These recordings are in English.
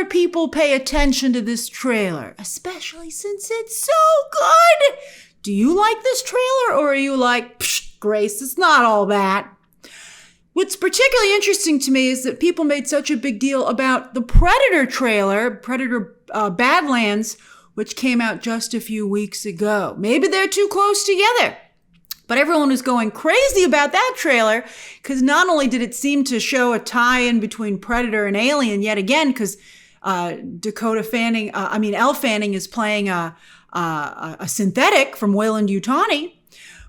more people pay attention to this trailer, especially since it's so good. Do you like this trailer, or are you like, psh, Grace, it's not all that? What's particularly interesting to me is that people made such a big deal about the Predator trailer, Predator Badlands, which came out just a few weeks ago. Maybe they're too close together. But everyone was going crazy about that trailer because not only did it seem to show a tie-in between Predator and Alien yet again, because Elle Fanning is playing a synthetic from Weyland-Yutani,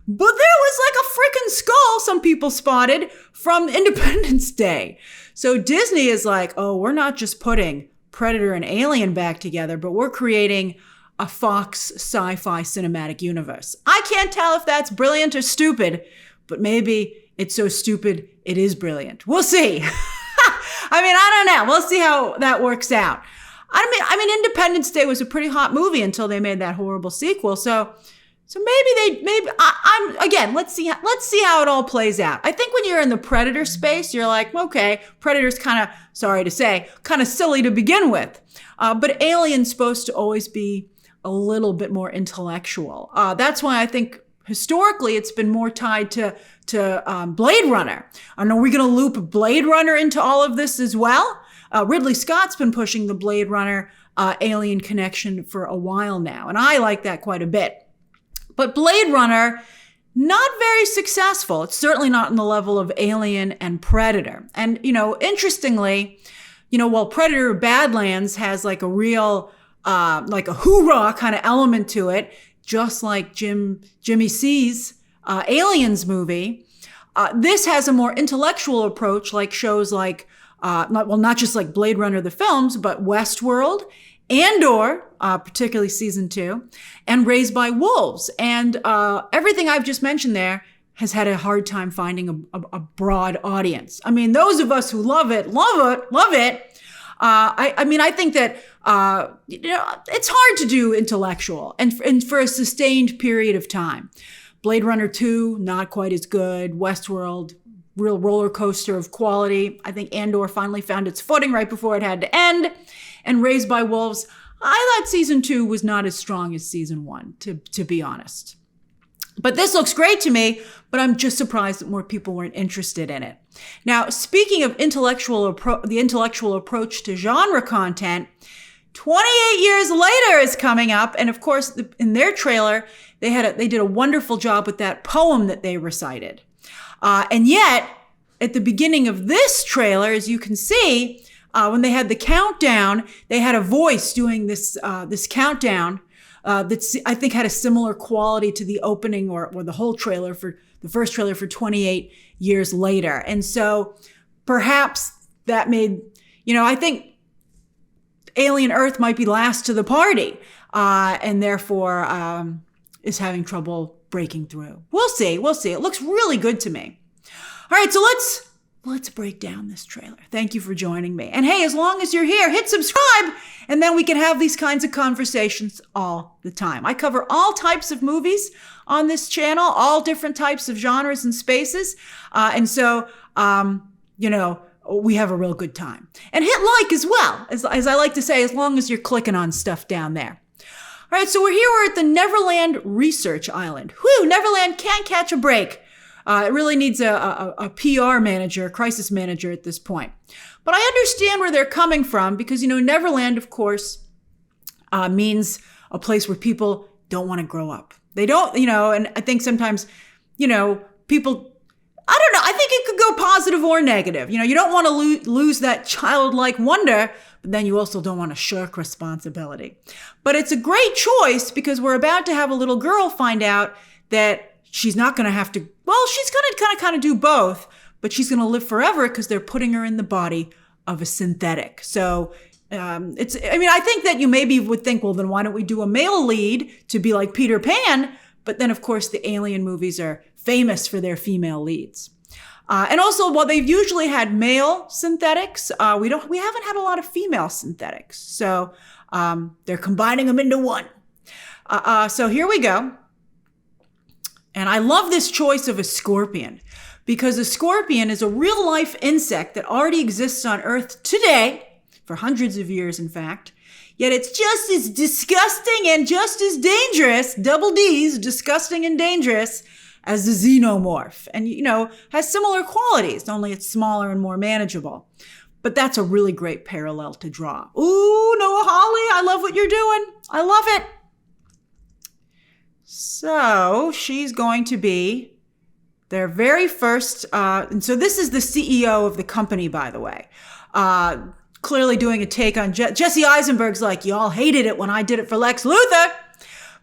but there was like a freaking skull some people spotted from Independence Day. So Disney is like, oh, we're not just putting Predator and Alien back together, but we're creating a Fox sci-fi cinematic universe. I can't tell if that's brilliant or stupid, but maybe it's so stupid it is brilliant. We'll see. I don't know. We'll see how that works out. I mean, Independence Day was a pretty hot movie until they made that horrible sequel. So let's see how it all plays out. I think when you're in the Predator space, you're like, okay, Predator's kind of, sorry to say, kind of silly to begin with. But Alien's supposed to always be a little bit more intellectual. That's why I think historically it's been more tied to Blade Runner. And are we going to loop Blade Runner into all of this as well? Ridley Scott's been pushing the Blade Runner Alien connection for a while now, and I like that quite a bit. But Blade Runner, not very successful. It's certainly not on the level of Alien and Predator. And, interestingly, while Predator Badlands has like a real like a hoorah kind of element to it, just like Jimmy C's Aliens movie. This has a more intellectual approach, like shows like, not just like Blade Runner the films, but Westworld, Andor, particularly season 2, and Raised by Wolves. And everything I've just mentioned there has had a hard time finding a broad audience. I mean, those of us who love it. I think that, it's hard to do intellectual and for a sustained period of time. Blade Runner 2, not quite as good. Westworld, real roller coaster of quality. I think Andor finally found its footing right before it had to end. And Raised by Wolves, I thought season 2 was not as strong as season 1, to be honest. But this looks great to me, but I'm just surprised that more people weren't interested in it. Now, speaking of the intellectual approach to genre content, 28 Years Later is coming up. And of course, in their trailer, they did a wonderful job with that poem that they recited. And yet, at the beginning of this trailer, as you can see, when they had the countdown, they had a voice doing this countdown that I think had a similar quality to the opening or the whole trailer for the first trailer for 28 Years Later. And so perhaps that made, I think Alien Earth might be last to the party and therefore is having trouble breaking through. We'll see. It looks really good to me. All right, so let's break down this trailer. Thank you for joining me. And hey, as long as you're here, hit subscribe, and then we can have these kinds of conversations all the time. I cover all types of movies on this channel, all different types of genres and spaces. And so, we have a real good time. And hit like as well, as I like to say, as long as you're clicking on stuff down there. All right, so we're at the Neverland Research Island. Whew, Neverland can't catch a break. It really needs a PR manager, a crisis manager at this point. But I understand where they're coming from because, Neverland, of course, means a place where people don't want to grow up. They don't, and I think sometimes, people, I don't know, I think it could go positive or negative. You don't want to lose that childlike wonder, but then you also don't want to shirk responsibility. But it's a great choice because we're about to have a little girl find out that she's not going to have to, she's going to kind of do both, but she's going to live forever because they're putting her in the body of a synthetic. So I think that you maybe would think, well, then why don't we do a male lead to be like Peter Pan? But then, of course, the Alien movies are famous for their female leads. And also, while they've usually had male synthetics, we haven't had a lot of female synthetics. So they're combining them into one. So here we go. And I love this choice of a scorpion because a scorpion is a real life insect that already exists on Earth today. for hundreds of years, in fact. Yet it's just as disgusting and just as dangerous, double D's, disgusting and dangerous, as the Xenomorph. And, has similar qualities, only it's smaller and more manageable. But that's a really great parallel to draw. Ooh, Noah Hawley, I love what you're doing. I love it. So she's going to be their very first, and so this is the CEO of the company, by the way. Clearly doing a take on Jesse Eisenberg's like, y'all hated it when I did it for Lex Luthor.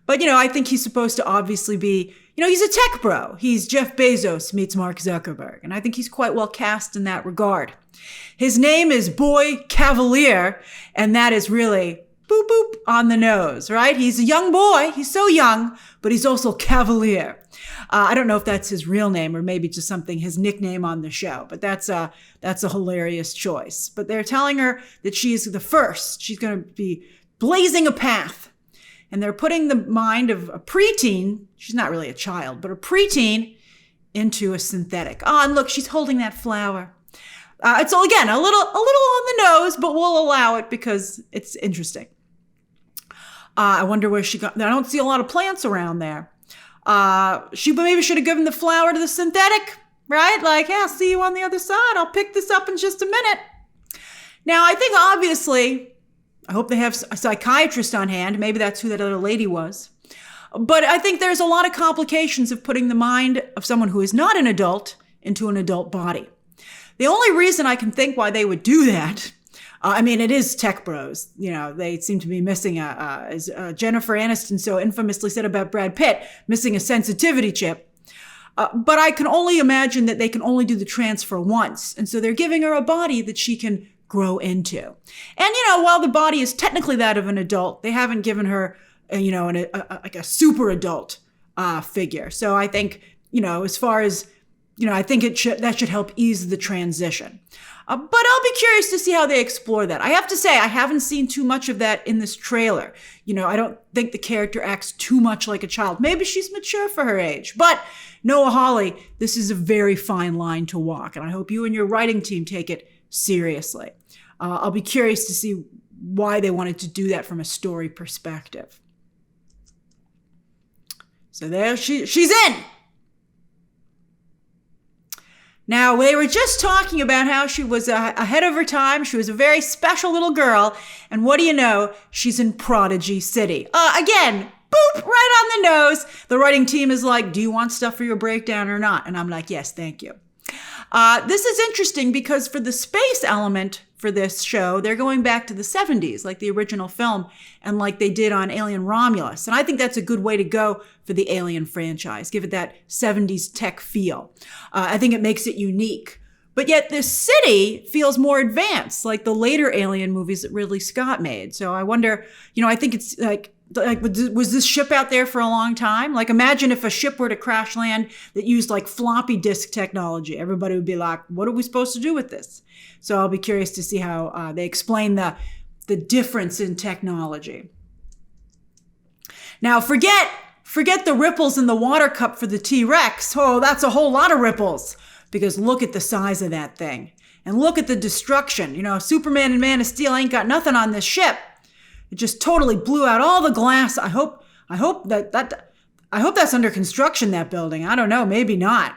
But, I think he's supposed to obviously be, he's a tech bro. He's Jeff Bezos meets Mark Zuckerberg. And I think he's quite well cast in that regard. His name is Boy Cavalier, and that is really boop, boop on the nose, right? He's a young boy. He's so young, but he's also Cavalier. I don't know if that's his real name or maybe just his nickname on the show, but that's a hilarious choice. But they're telling her that she's the first. She's going to be blazing a path. And they're putting the mind of a preteen, she's not really a child, but a preteen, into a synthetic. Oh, and look, she's holding that flower. It's all, again, a little on the nose, but we'll allow it because it's interesting. I wonder where she got, I don't see a lot of plants around there. She maybe should have given the flower to the synthetic, right? Like, yeah, I'll see you on the other side. I'll pick this up in just a minute. Now, I think obviously, I hope they have a psychiatrist on hand. Maybe that's who that other lady was. But I think there's a lot of complications of putting the mind of someone who is not an adult into an adult body. The only reason I can think why they would do that, it is tech bros. They seem to be missing as Jennifer Aniston so infamously said about Brad Pitt, missing a sensitivity chip. But I can only imagine that they can only do the transfer once. And so they're giving her a body that she can grow into. And, while the body is technically that of an adult, they haven't given her, like a super adult figure. So I think, as far as, I think that should help ease the transition. But I'll be curious to see how they explore that. I have to say, I haven't seen too much of that in this trailer. I don't think the character acts too much like a child. Maybe she's mature for her age. But Noah Hawley, this is a very fine line to walk. And I hope you and your writing team take it seriously. I'll be curious to see why they wanted to do that from a story perspective. So there she's in. Now, they were just talking about how she was ahead of her time. She was a very special little girl. And what do you know? She's in Prodigy City. Again, boop, right on the nose. The writing team is like, do you want stuff for your breakdown or not? And I'm like, yes, thank you. This is interesting because for the space element for this show, they're going back to the 70s, like the original film, and like they did on Alien Romulus. And I think that's a good way to go for the Alien franchise, give it that 70s tech feel. I think it makes it unique. But yet this city feels more advanced, like the later Alien movies that Ridley Scott made. So I wonder, I think it's like, was this ship out there for a long time? Like, imagine if a ship were to crash land that used like floppy disk technology. Everybody would be like, what are we supposed to do with this? So I'll be curious to see how they explain the difference in technology. Now, forget the ripples in the water cup for the T-Rex. Oh, that's a whole lot of ripples. Because look at the size of that thing. And look at the destruction. Superman and Man of Steel ain't got nothing on this ship. It just totally blew out all the glass. I hope that's under construction, that building. I don't know, maybe not.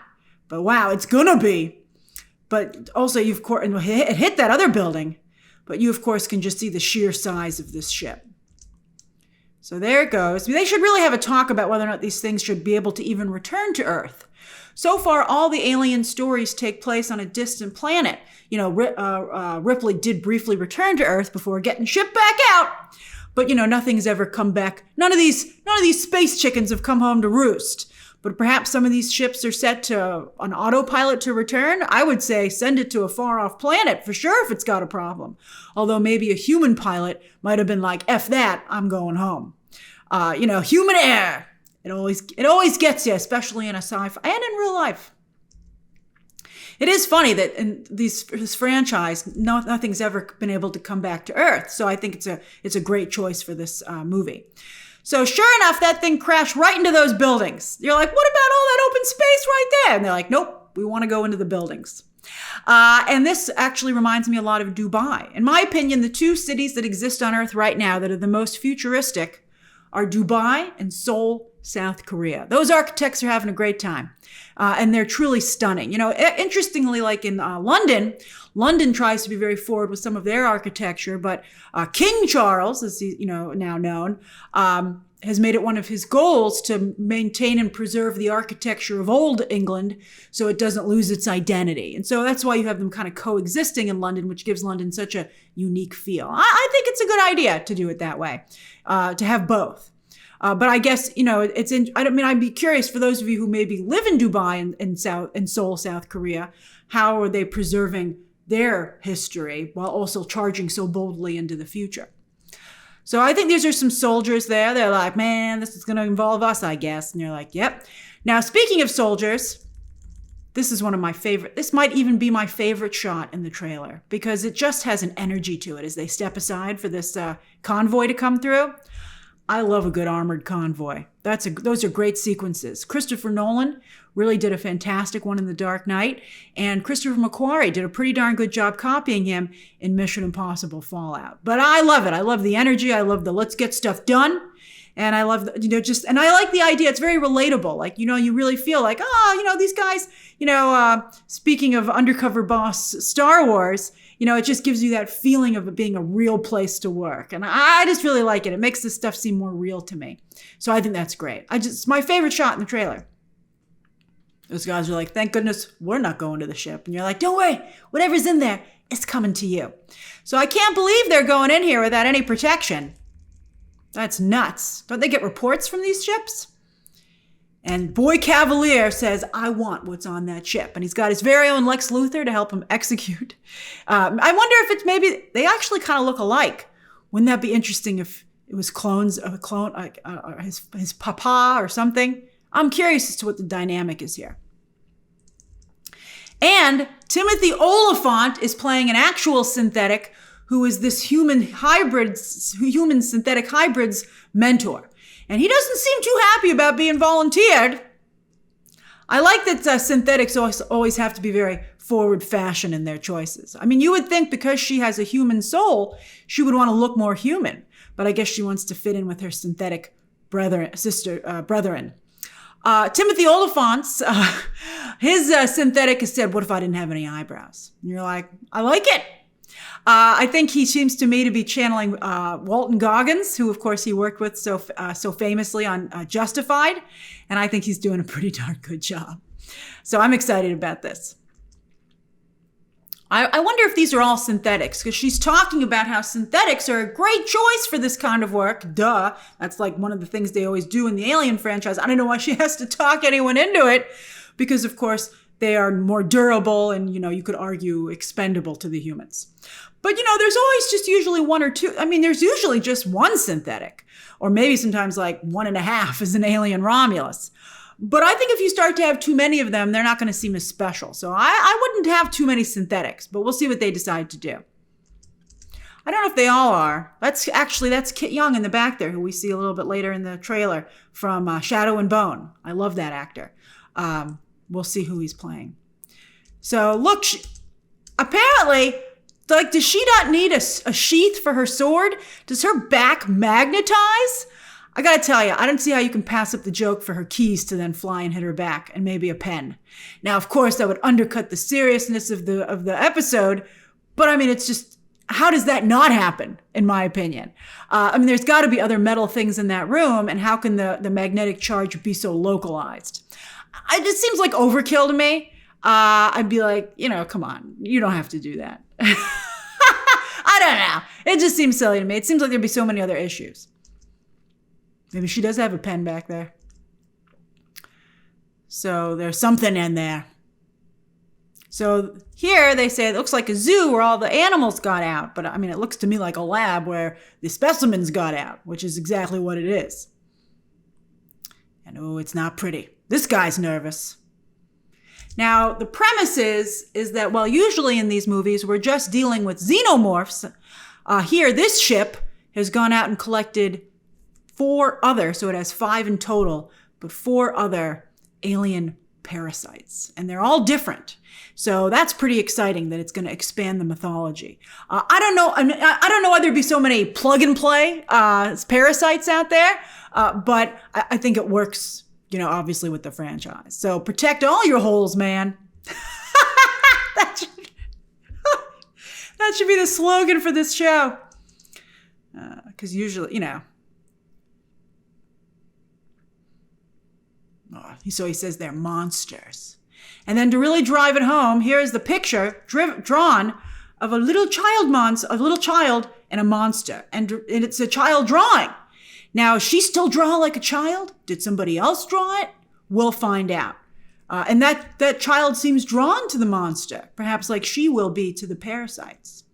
But wow, it's gonna be. But also, it hit that other building. But you, of course, can just see the sheer size of this ship. So there it goes. They should really have a talk about whether or not these things should be able to even return to Earth. So far, all the alien stories take place on a distant planet. Ripley did briefly return to Earth before getting shipped back out. But, nothing's ever come back. None of these space chickens have come home to roost. But perhaps some of these ships are set to an autopilot to return. I would say send it to a far-off planet for sure if it's got a problem. Although maybe a human pilot might have been like, F that, I'm going home. Human error. It always gets you, especially in a sci-fi and in real life. It is funny that in this franchise, nothing's ever been able to come back to Earth. So I think it's a great choice for this movie. So sure enough, that thing crashed right into those buildings. You're like, what about all that open space right there? And they're like, nope, we want to go into the buildings. And this actually reminds me a lot of Dubai. In my opinion, the two cities that exist on Earth right now that are the most futuristic are Dubai and Seoul, South Korea. Those architects are having a great time. And they're truly stunning. You know, interestingly, like in London tries to be very forward with some of their architecture, but King Charles, as he, now known, has made it one of his goals to maintain and preserve the architecture of old England so it doesn't lose its identity. And so that's why you have them kind of coexisting in London, which gives London such a unique feel. I think it's a good idea to do it that way, to have both. But I guess, I'd be curious for those of you who maybe live in Dubai and Seoul, South Korea, how are they preserving their history while also charging so boldly into the future? So I think these are some soldiers there. They're like, man, this is going to involve us, I guess. And you're like, yep. Now, speaking of soldiers, this is one of my favorite. This might even be my favorite shot in the trailer because it just has an energy to it as they step aside for this convoy to come through. I love a good armored convoy. Those are great sequences. Christopher Nolan really did a fantastic one in The Dark Knight, and Christopher McQuarrie did a pretty darn good job copying him in Mission Impossible Fallout. But I love it. I love the energy. I love the let's get stuff done. And I love, and I like the idea. It's very relatable. Like, you really feel like, these guys, speaking of undercover boss Star Wars, it just gives you that feeling of it being a real place to work. And I just really like it. It makes this stuff seem more real to me. So I think that's great. It's my favorite shot in the trailer. Those guys are like, thank goodness we're not going to the ship. And you're like, don't worry, whatever's in there, it's coming to you. So I can't believe they're going in here without any protection. That's nuts. Don't they get reports from these ships? And Boy Cavalier says, I want what's on that ship. And he's got his very own Lex Luthor to help him execute. I wonder if it's maybe, they actually kind of look alike. Wouldn't that be interesting if it was his papa or something? I'm curious as to what the dynamic is here. And Timothy Oliphant is playing an actual synthetic who is this human synthetic hybrid's mentor. And he doesn't seem too happy about being volunteered. I like that synthetics always have to be very forward fashion in their choices. I mean, you would think because she has a human soul, she would want to look more human. But I guess she wants to fit in with her synthetic brethren. Timothy Oliphant's, his synthetic has said, what if I didn't have any eyebrows? And you're like, I like it. I think he seems to me to be channeling Walton Goggins, who, of course, he worked with so famously on Justified. And I think he's doing a pretty darn good job. So I'm excited about this. I wonder if these are all synthetics, because she's talking about how synthetics are a great choice for this kind of work. Duh. That's like one of the things they always do in the Alien franchise. I don't know why she has to talk anyone into it, because, of course, they are more durable and, you could argue expendable to the humans. But, there's always just usually one or two. I mean, there's usually just one synthetic, or maybe sometimes like 1.5 is an alien Romulus. But I think if you start to have too many of them, they're not going to seem as special. So I wouldn't have too many synthetics, but we'll see what they decide to do. I don't know if they all are. That's Kit Young in the back there, who we see a little bit later in the trailer from Shadow and Bone. I love that actor. We'll see who he's playing. So look, apparently, does she not need a sheath for her sword? Does her back magnetize? I gotta tell you, I don't see how you can pass up the joke for her keys to then fly and hit her back, and maybe a pen. Now, of course, that would undercut the seriousness of the episode, but I mean, it's just, how does that not happen, in my opinion? There's got to be other metal things in that room, and how can the magnetic charge be so localized? It just seems like overkill to me. I'd be like, come on, you don't have to do that. I don't know. It just seems silly to me. It seems like there'd be so many other issues. Maybe she does have a pen back there. So there's something in there. So here they say it looks like a zoo where all the animals got out. But it looks to me like a lab where the specimens got out, which is exactly what it is. And it's not pretty. This guy's nervous. Now, the premise is that, well, usually in these movies, we're just dealing with xenomorphs. Here, this ship has gone out and collected 4 other, so it has 5 in total, but 4 other alien parasites, and they're all different. So that's pretty exciting that it's going to expand the mythology. I don't know. I don't know why there'd be so many plug and play parasites out there, but I think it works, obviously with the franchise. So protect all your holes, man. That should be the slogan for this show. Because usually, so he says they're monsters. And then to really drive it home, here's the picture drawn of a little child and a monster. And it's a child drawing. Now, she still draw like a child? Did somebody else draw it? We'll find out. And that child seems drawn to the monster, perhaps like she will be to the parasites.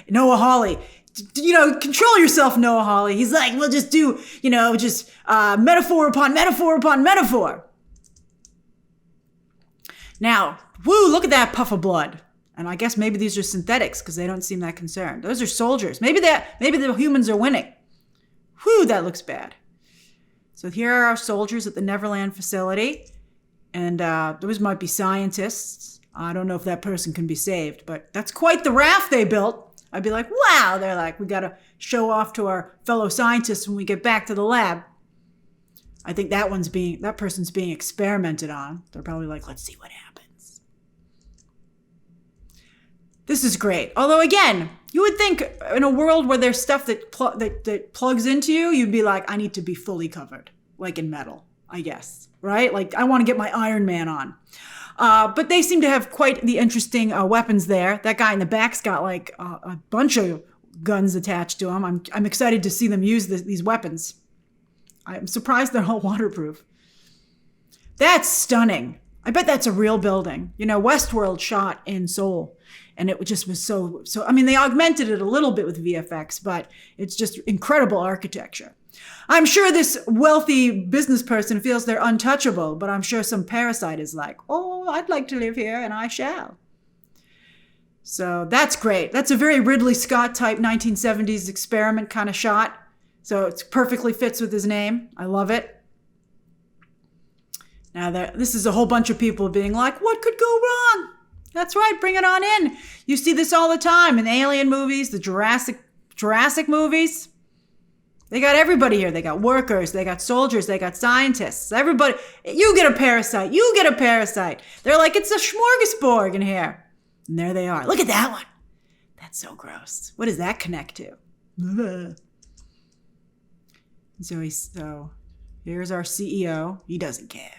Noah Hawley, control yourself, Noah Hawley. He's like, we'll just do, metaphor upon metaphor upon metaphor. Now, look at that puff of blood. And I guess maybe these are synthetics because they don't seem that concerned. Those are soldiers. Maybe the humans are winning. That looks bad. So here are our soldiers at the Neverland facility. And those might be scientists. I don't know if that person can be saved, but that's quite the raft they built. I'd be like, wow. They're like, we got to show off to our fellow scientists when we get back to the lab. I think that person's being experimented on. They're probably like, let's see what happens. This is great. Although again, you would think in a world where there's stuff that plugs into you, you'd be like, I need to be fully covered, like in metal, I guess. Right? Like, I want to get my Iron Man on. But they seem to have quite the interesting weapons there. That guy in the back's got like a bunch of guns attached to him. I'm excited to see them use these weapons. I'm surprised they're all waterproof. That's stunning. I bet that's a real building. Westworld shot in Seoul. And it just was so, they augmented it a little bit with VFX, but it's just incredible architecture. I'm sure this wealthy business person feels they're untouchable, but I'm sure some parasite is like, oh, I'd like to live here and I shall. So that's great. That's a very Ridley Scott type 1970s experiment kind of shot. So it perfectly fits with his name. I love it. Now this is a whole bunch of people being like, what could go wrong? That's right. Bring it on in. You see this all the time in alien movies, the Jurassic movies. They got everybody here. They got workers. They got soldiers. They got scientists. Everybody. You get a parasite. You get a parasite. They're like, it's a smorgasbord in here. And there they are. Look at that one. That's so gross. What does that connect to? So here's our CEO. He doesn't care.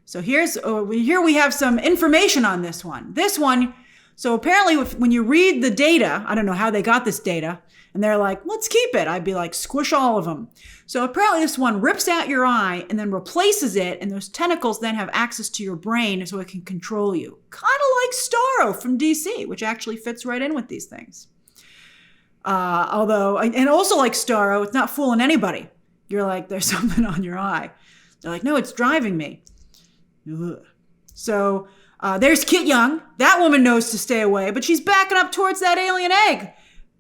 So here we have some information on this one. This one, so apparently when you read the data, I don't know how they got this data, and they're like, let's keep it. I'd be like, squish all of them. So apparently this one rips out your eye and then replaces it, and those tentacles then have access to your brain so it can control you. Kind of like Starro from DC, which actually fits right in with these things. And also like Starro, it's not fooling anybody. You're like, there's something on your eye. They're like, no, it's driving me. Ugh. So there's Kit Young. That woman knows to stay away, but she's backing up towards that alien egg.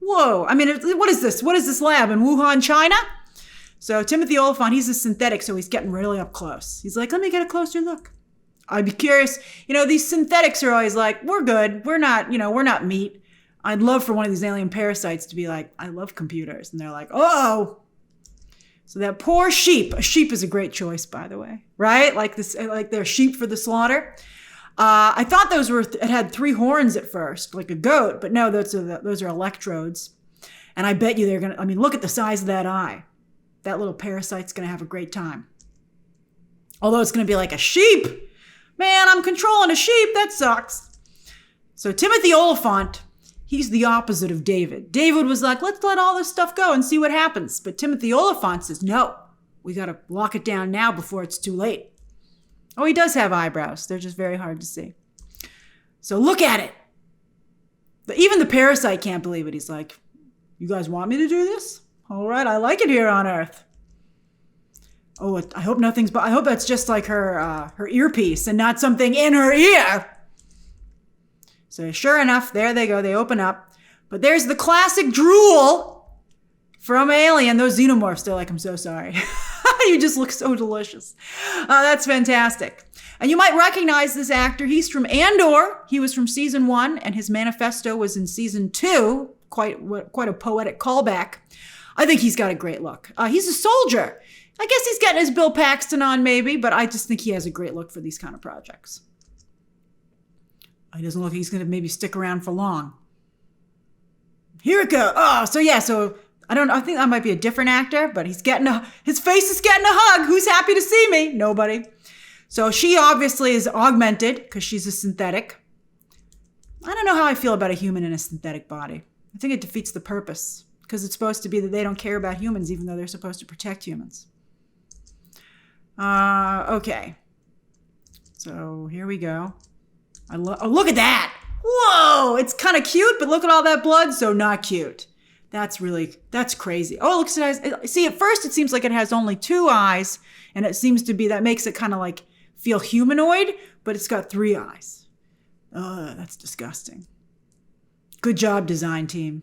Whoa. I mean, what is this? What is this lab in Wuhan, China? So Timothy Oliphant, he's a synthetic, so he's getting really up close. He's like, let me get a closer look. I'd be curious. These synthetics are always like, we're good. We're not meat. I'd love for one of these alien parasites to be like, I love computers. And they're like, oh. So that poor sheep. A sheep is a great choice, by the way, right? Like they're sheep for the slaughter. I thought it had 3 horns at first, like a goat, but no, those are electrodes. And I bet you look at the size of that eye. That little parasite's going to have a great time. Although it's going to be like a sheep. Man, I'm controlling a sheep. That sucks. So Timothy Oliphant, he's the opposite of David. David was like, let's let all this stuff go and see what happens. But Timothy Oliphant says, no, we got to lock it down now before it's too late. Oh, he does have eyebrows. They're just very hard to see. So look at it. But even the parasite can't believe it. He's like, you guys want me to do this? All right, I like it here on Earth. Oh, I hope that's just like her earpiece and not something in her ear. So sure enough, there they go. They open up. But there's the classic drool from Alien. Those xenomorphs, they're like, I'm so sorry. You just look so delicious. That's fantastic. And you might recognize this actor. He's from Andor. He was from season 1, and his manifesto was in season 2. Quite a poetic callback. I think he's got a great look. He's a soldier. I guess he's getting his Bill Paxton on maybe, but I just think he has a great look for these kind of projects. He doesn't look like he's going to maybe stick around for long. Here it goes. Oh, so I don't know. I think that might be a different actor, but his face is getting a hug. Who's happy to see me? Nobody. So she obviously is augmented because she's a synthetic. I don't know how I feel about a human in a synthetic body. I think it defeats the purpose because it's supposed to be that they don't care about humans, even though they're supposed to protect humans. Okay. So here we go. Oh, look at that. Whoa, it's kind of cute, but look at all that blood. So not cute. That's crazy. Oh, it looks nice. See, at first it seems like it has only 2 eyes, and it seems to be, that makes it kind of like feel humanoid, but it's got 3 eyes. That's disgusting. Good job, design team.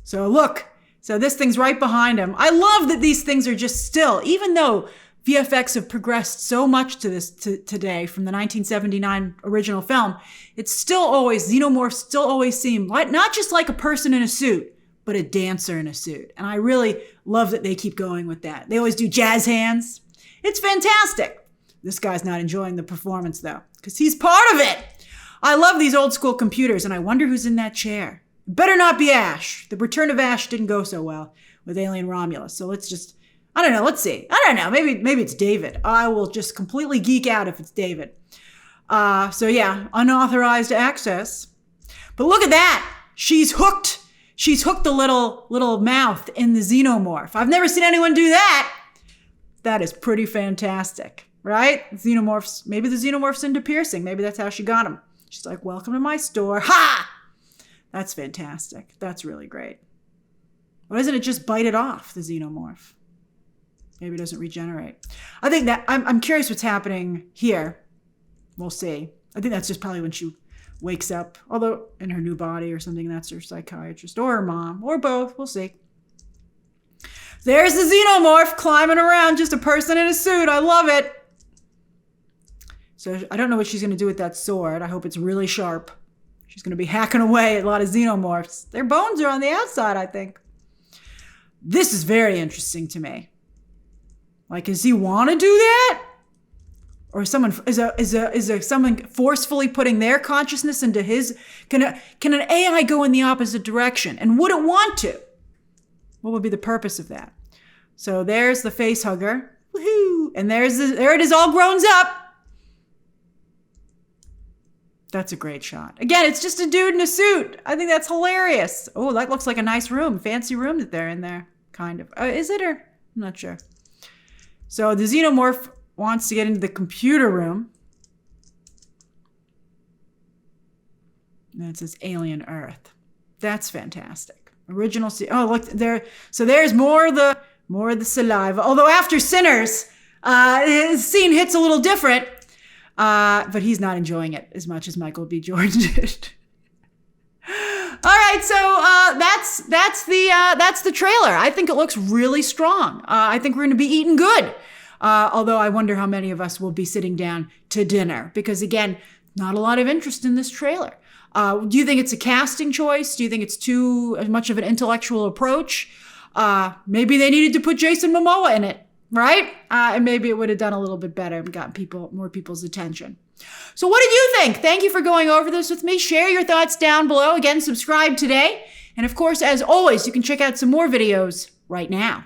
So look, this thing's right behind him. I love that these things are just still, even though VFX have progressed so much today from the 1979 original film, it's still always, Xenomorphs still always seem like, not just like a person in a suit, but a dancer in a suit. And I really love that they keep going with that. They always do jazz hands. It's fantastic. This guy's not enjoying the performance though, because he's part of it. I love these old school computers, and I wonder who's in that chair. Better not be Ash. The return of Ash didn't go so well with Alien Romulus. So let's just, I don't know. Let's see. I don't know. Maybe it's David. I will just completely geek out if it's David. So yeah, unauthorized access. But look at that. She's hooked. She's hooked the little mouth in the Xenomorph. I've never seen anyone do that. That is pretty fantastic, right? Xenomorphs. Maybe the Xenomorph's into piercing. Maybe that's how she got him. She's like, welcome to my store. Ha! That's fantastic. That's really great. Why doesn't it just bite it off, the Xenomorph? Maybe it doesn't regenerate. I think that, I'm curious what's happening here. We'll see. I think that's just probably when she wakes up, although in her new body or something, that's her psychiatrist or her mom or both. We'll see. There's the Xenomorph climbing around, just a person in a suit. I love it. So I don't know what she's going to do with that sword. I hope it's really sharp. She's going to be hacking away at a lot of Xenomorphs. Their bones are on the outside, I think. This is very interesting to me. Like, does he want to do that? Or is someone forcefully putting their consciousness into his? Can an AI go in the opposite direction? And would it want to? What would be the purpose of that? So there's the face hugger. Woohoo! And there it is, all grown up. That's a great shot. Again, it's just a dude in a suit. I think that's hilarious. Oh, that looks like a nice room, fancy room that they're in there, kind of. Is it, or I'm not sure. So the Xenomorph wants to get into the computer room. And it says Alien Earth. That's fantastic. Original. Oh, look there. So there's more of the saliva. Although after Sinners, his scene hits a little different. But he's not enjoying it as much as Michael B. Jordan did. All right, so that's the trailer. I think it looks really strong. I think we're going to be eating good. Although I wonder how many of us will be sitting down to dinner because, again, not a lot of interest in this trailer. Do you think it's a casting choice? Do you think it's too much of an intellectual approach? Maybe they needed to put Jason Momoa in it. Right? And maybe it would have done a little bit better and gotten more people's attention. So what did you think? Thank you for going over this with me. Share your thoughts down below. Again, subscribe today. And of course, as always, you can check out some more videos right now.